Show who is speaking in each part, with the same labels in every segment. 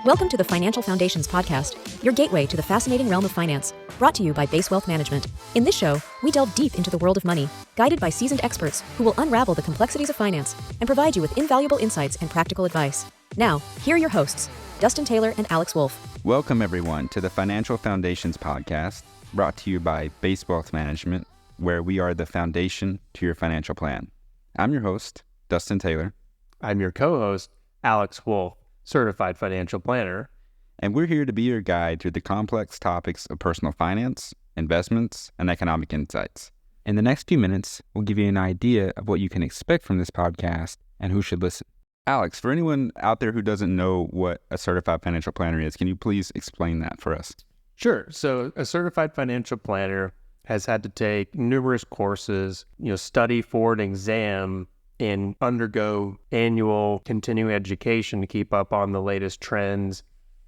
Speaker 1: Welcome to the Financial Foundations Podcast, your gateway to the fascinating realm of finance, brought to you by Base Wealth Management. In this show, we delve deep into the world of money, guided by seasoned experts who will unravel the complexities of finance and provide you with invaluable insights and practical advice. Now, here are your hosts, Dustin Taylor and Alex Wolfe.
Speaker 2: Welcome, everyone, to the Financial Foundations Podcast, brought to you by Base Wealth Management, where we are the foundation to your financial plan. I'm your host, Dustin Taylor.
Speaker 3: I'm your co-host, Alex Wolfe, certified financial planner.
Speaker 2: And we're here to be your guide through the complex topics of personal finance, investments, and economic insights. In the next few minutes, we'll give you an idea of what you can expect from this podcast and who should listen. Alex, for anyone out there who doesn't know what a certified financial planner is, can you please explain that for us?
Speaker 3: Sure. So a certified financial planner has had to take numerous courses, study for an exam and undergo annual continuing education to keep up on the latest trends.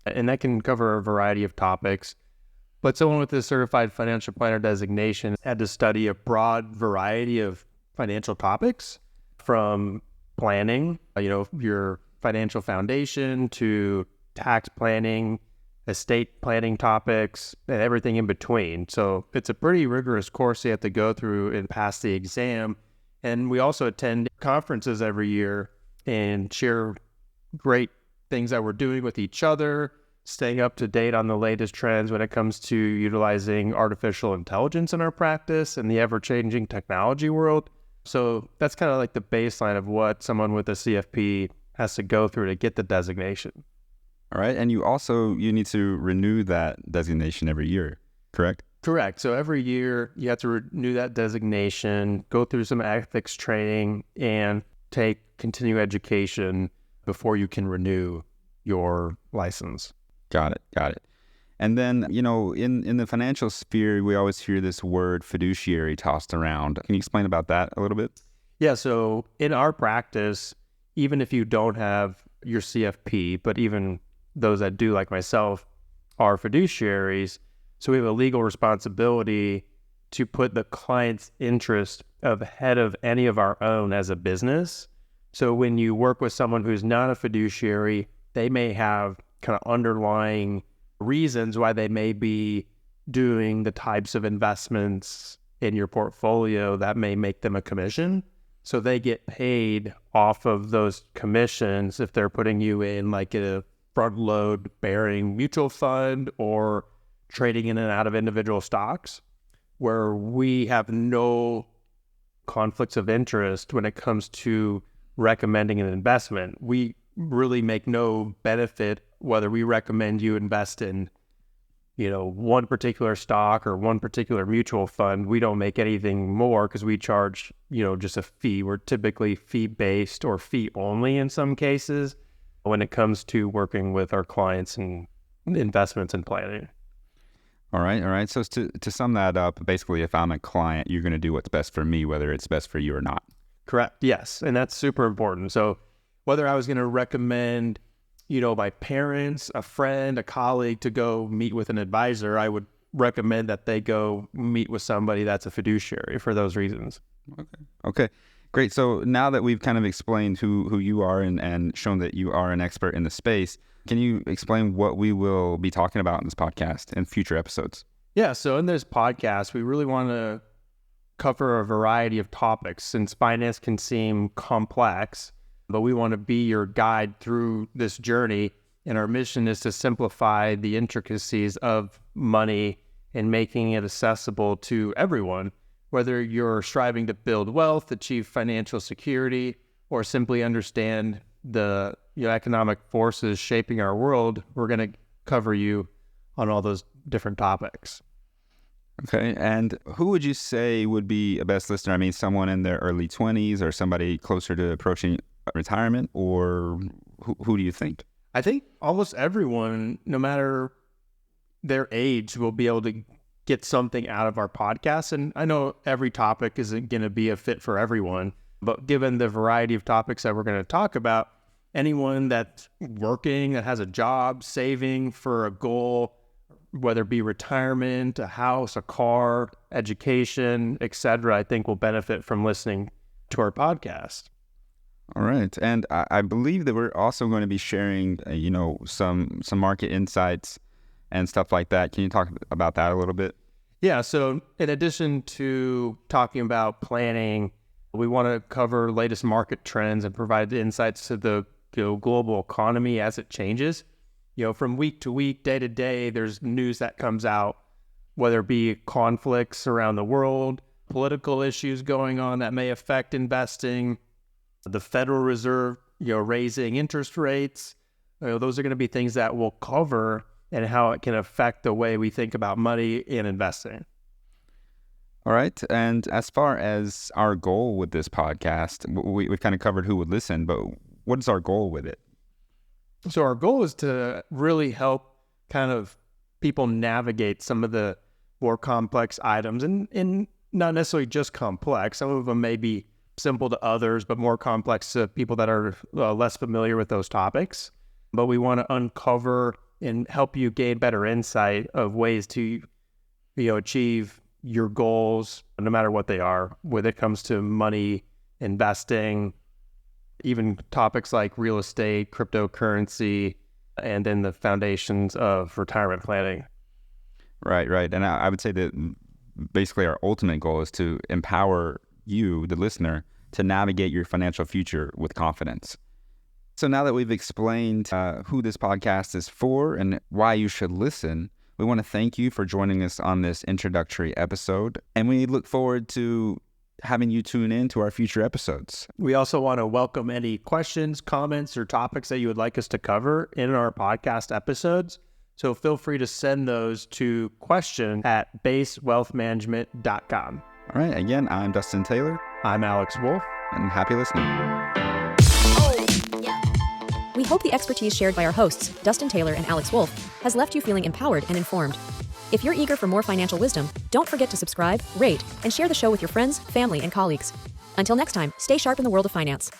Speaker 3: And that can cover a variety of topics. But someone with a certified financial planner designation had to study a broad variety of financial topics, from planning, your financial foundation, to tax planning, estate planning topics, and everything in between. So it's a pretty rigorous course you have to go through and pass the exam. And we also attend conferences every year and share great things that we're doing with each other, staying up to date on the latest trends when it comes to utilizing artificial intelligence in our practice and the ever-changing technology world. So that's kind of like the baseline of what someone with a CFP has to go through to get the designation.
Speaker 2: All right. And you need to renew that designation every year, correct?
Speaker 3: Correct. So every year you have to renew that designation, go through some ethics training, and take continuing education before you can renew your license.
Speaker 2: Got it. And then, in the financial sphere, we always hear this word fiduciary tossed around. Can you explain about that a little bit?
Speaker 3: Yeah. So in our practice, even if you don't have your CFP, but even those that do, like myself, are fiduciaries. So we have a legal responsibility to put the client's interest ahead of any of our own as a business. So when you work with someone who's not a fiduciary, they may have kind of underlying reasons why they may be doing the types of investments in your portfolio that may make them a commission. So they get paid off of those commissions if they're putting you in like a front load bearing mutual fund or trading in and out of individual stocks, where we have no conflicts of interest when it comes to recommending an investment. We really make no benefit whether we recommend you invest in, one particular stock or one particular mutual fund. We don't make anything more because we charge, just a fee. We're typically fee-based or fee-only in some cases when it comes to working with our clients and investments and planning.
Speaker 2: All right. So to sum that up, basically, if I'm a client, you're going to do what's best for me, whether it's best for you or not.
Speaker 3: Correct. Yes. And that's super important. So whether I was going to recommend, my parents, a friend, a colleague to go meet with an advisor, I would recommend that they go meet with somebody that's a fiduciary for those reasons.
Speaker 2: Okay. Great. So now that we've kind of explained who you are and shown that you are an expert in the space, can you explain what we will be talking about in this podcast and future episodes?
Speaker 3: Yeah. So in this podcast, we really want to cover a variety of topics, since finance can seem complex, but we want to be your guide through this journey. And our mission is to simplify the intricacies of money and making it accessible to everyone, whether you're striving to build wealth, achieve financial security, or simply understand the economic forces shaping our world. We're going to cover you on all those different topics.
Speaker 2: Okay. And who would you say would be a best listener? I mean, someone in their early 20s or somebody closer to approaching retirement, or who do you think?
Speaker 3: I think almost everyone, no matter their age, will be able to get something out of our podcast. And I know every topic isn't going to be a fit for everyone, but given the variety of topics that we're going to talk about, anyone that's working, that has a job, saving for a goal, whether it be retirement, a house, a car, education, etc., I think will benefit from listening to our podcast.
Speaker 2: All right. And I believe that we're also going to be sharing, some market insights and stuff like that. Can you talk about that a little bit?
Speaker 3: Yeah. So in addition to talking about planning, we want to cover latest market trends and provide insights to the global economy as it changes. From week to week, day to day, there's news that comes out, whether it be conflicts around the world, political issues going on that may affect investing, the Federal Reserve, raising interest rates. Those are going to be things that we'll cover and how it can affect the way we think about money and investing.
Speaker 2: All right. And as far as our goal with this podcast, we've kind of covered who would listen, but what is our goal with it?
Speaker 3: So our goal is to really help kind of people navigate some of the more complex items and not necessarily just complex. Some of them may be simple to others, but more complex to people that are less familiar with those topics. But we want to uncover and help you gain better insight of ways to, achieve your goals, no matter what they are, whether it comes to money, investing, even topics like real estate, cryptocurrency, and then the foundations of retirement planning.
Speaker 2: Right. And I would say that basically our ultimate goal is to empower you, the listener, to navigate your financial future with confidence. So now that we've explained who this podcast is for and why you should listen, we want to thank you for joining us on this introductory episode, and we look forward to having you tune in to our future episodes.
Speaker 3: We also want to welcome any questions, comments, or topics that you would like us to cover in our podcast episodes. So feel free to send those to question@basewealthmanagement.com.
Speaker 2: All right. Again, I'm Dustin Taylor.
Speaker 3: I'm Alex Wolfe.
Speaker 2: And happy listening.
Speaker 1: We hope the expertise shared by our hosts, Dustin Taylor and Alex Wolfe, has left you feeling empowered and informed. If you're eager for more financial wisdom, don't forget to subscribe, rate, and share the show with your friends, family, and colleagues. Until next time, stay sharp in the world of finance.